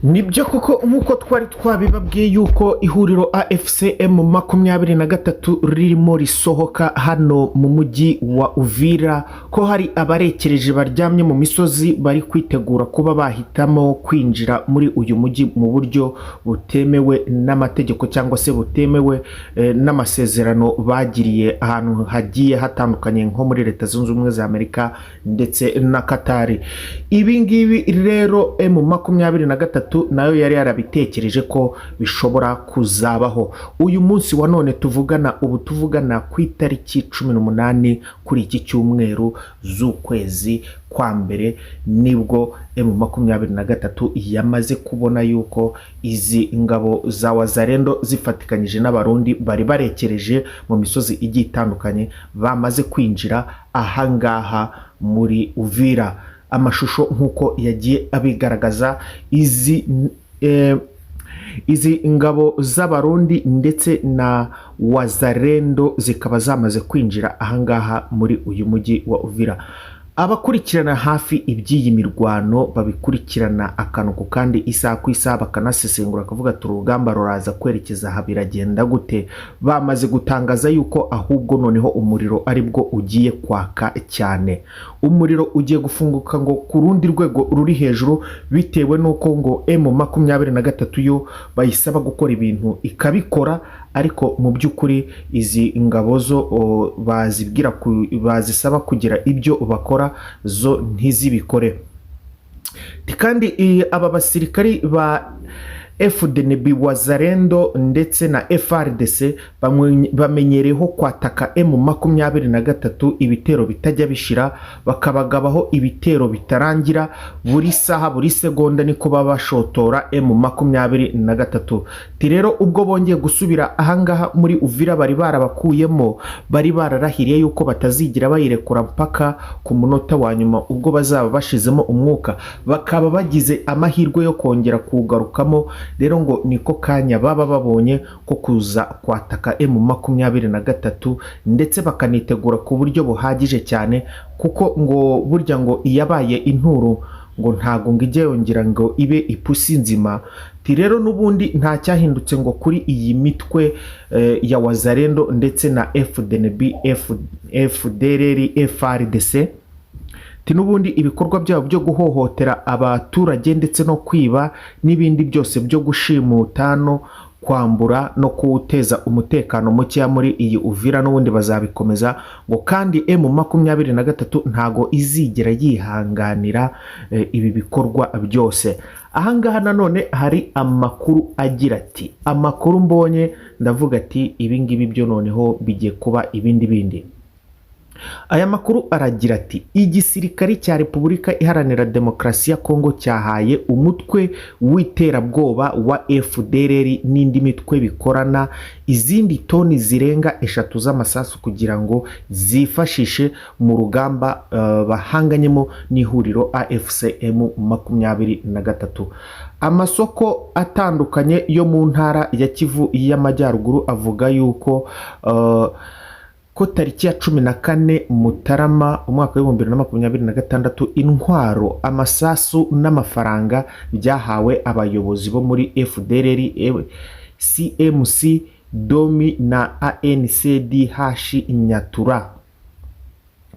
nibyo koko nk'uko twari twabibabwiye yuko ihuriro AFCM 23 ririmo risohoka hano mu mujyi wa Uvira, ko hari abarekereje baryamye mu misozi bari kwitegura kuba bahitamo kwinjira muri uyu mujyi mu buryo butemewe n'amategeko cyangwa se butemewe n'amasezerano bagiriye ahantu hagiye hatandukanye nko muri Leta Zunze Ubumwe za Amerika ndetse na Katari. Ibi ngibi rero M23 nayo yari yarabitekereje ko bishobora kuzabaho. Uyu munsi wa none tuvugana ku itariki 18 kuri iki cyumweru z'ukwezi kwa mbere, nibwo M23 yamaze kubona yuko izi ngabo za Wazalendo zifatikanyije n'abarundi bari barekereje mu misozi igiye itandukanye bamaze kwinjira ahangaha muri Uvira. Amashusho nkuko yagiye abigaragaza, izi ngabo z'abarundi ndetse na Wazalendo zikaba zamaze kwinjira ahangaha muri uyu mujyi wa Uvira. Abakurikirana hafi iby'iyi mirwano babikurikirana akanuko kandi isaha ku isaha bakanasesengura akavuga ati urugamba ruraza kwerekeza aha biragenda gute. Bamaze gutangaza yuko ahubwo noneho umuriro aribwo ugiye kwaka cyane. Umuriro ugiye gufunguka ngo ku rundi rwego ruri hejuru, bitewe nuko ngo M23 yo bayisaba gukora ibintu ikabikora, ariko mu by'ukuri izi ngabo zo bazisaba kugira ibyo bakora zo ntizibikore. Kandi aba basirikari ba FDNB, Wazalendo ndetse na FRDC bamenyereho kwataka M23 ibitero bitajya bishira, bakabagabaho ibitero bitarangira buri saha buri segonda, niko babashotora M23. Rero ubwo bongeye gusubira ahangaha muri Uvira bari barabakuyemo, bari bararahiriye yuko batazigira bayirekura mpaka ku munota wa nyuma ubwo bazaba bashizemo umwuka, bakaba bagize amahirwe yo kongera kugarukamo. Rero ngo niko kanya baba babonye ko kuza kwataka M23 ndetse bakanitegura ku buryo buhagije cyane, kuko ngo burya ngo iyabaye inturu ngo ntago ngo ijye yongera ngo ibe ipusi nzima. Rero nubundi nta cyahindutse ngo kuri iyi mitwe ya Wazalendo ndetse na FDNB, FDLR, FRDC. Nubundi ibikorwa byabo byo guhohotera abaturage ndetse no kwiba n'ibindi byose byo gushimutano, kwambura no kuwuteza umutekano muke muri iyi Uvira n'ubundi bazabikomeza. ngo kandi M23 ntago izigera yihanganira ibi bikorwa byose. Ahangaha nanone hari amakuru agira ati, amakuru mbonye ndavuga ati ibi ngibi byo noneho bigiye kuba ibindi. Aya makuru aragira ati, igisirikari cya Repubulika Iharanira Demokarasi ya Kongo cyahaye umutwe w'iterabwoba wa FDLR n'indi mitwe bikorana izindi toni zirenga 3 z'amasasu kugira ngo zifashishe mu rugamba bahanganyemo n'ihuriro AFCM 23. Amasoko atandukanye yo mu ntara ya Kivu y'Amajyaruguru avuga yuko ko tariki ya 14 Mutarama umwaka wa 2026 intwaro, amasasu n'amafaranga byahawe abayobozi bo muri FDLR, CMC, Domi na ANCDH Nyatura.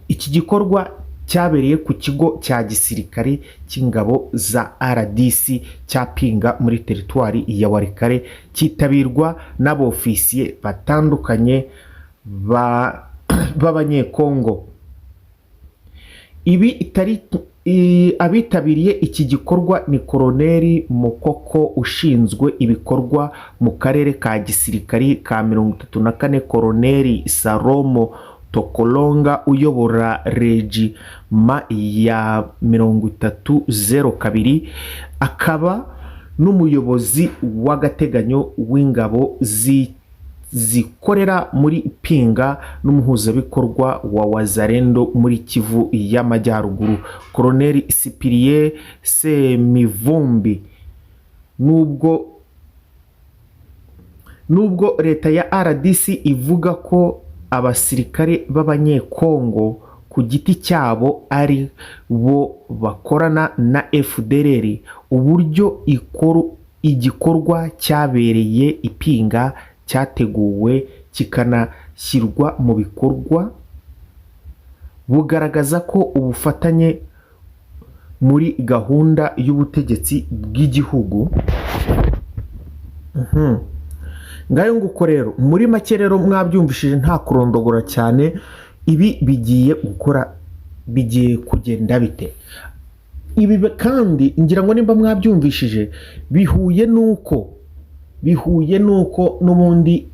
Iki gikorwa cyabereye ku kigo cya gisirikari cy'ingabo za RDC cya Pinga muri teritwari ya Walikale, cyitabirwa n'abofisiye batandukanye b'abanyekongo. Abitabiriye iki gikorwa ni Koloneli Mukoko ushinzwe ibikorwa mu karere ka gisirikari ka 34, Koloneli Salomo Tokolonga uyobora Regima ya 3002, akaba n'umuyobozi w'agateganyo w'ingabo zikorera muri Pinga n'umuhuzabikorwa wa Wazalendo muri Kivu y'Amajyaruguru, Koloneli Cyprien Semivumbi. Nubwo leta ya RDC ivuga ko abasirikare b'abanyekongo ku giti cyabo ari bo bakorana na FDLR uburyo igikorwa cyabereye Ipinga cyateguwe kikanashyirwa mu bikorwa bugaragaza ko ubufatanye muri gahunda y'ubutegetsi bw'igihugu. Ngayo nguko rero muri make rero mwabyumvishije nta kurondogora cyane, ibi bigiye kugenda bite. Ibi kandi ngira ngo nimba mwabyumvishije bihuye nuko n'ubundi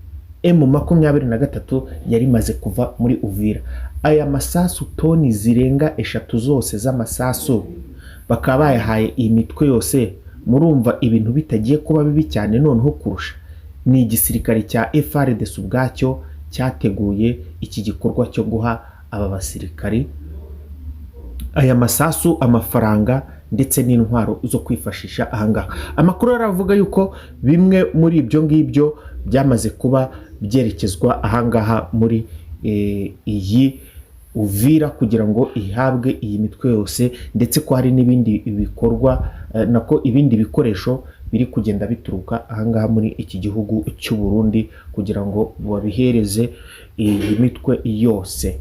M23 yari maze kuva muri Uvira. Aya masasu toni zirenga 3 zose z'amasasu bakaba bayahaye iyi mitwe yose, murumva ibintu bitagiye kuba bibi cyane noneho kurusha. Ni igisirikare cya FARDC ubwacyo cyateguye iki gikorwa cyo guha aba basirikari aya masasu, amafaranga ndetse n'intwaro zo kwifashisha ahangaha. Amakuru aravuga yuko bimwe muri ibyo ngibyo byamaze kuba byerekezwa ahangaha muri iyi Uvira kugira ngo ihabwe iyi mitwe yose, ndetse ko hari n'ibindi bikorwa nako ibindi bikoresho biri kugenda bituruka ahangaha muri iki gihugu cy'u Burundi kugira ngo babihereze iyi mitwe yose.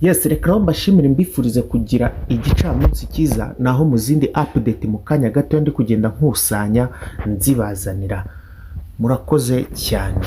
Yes, reka mbashimire mbifurize kugira igicamunsi cyiza, naho mu zindi update mu kanya gato ndi kugenda nkusanya nzibazanira. Murakoze cyane.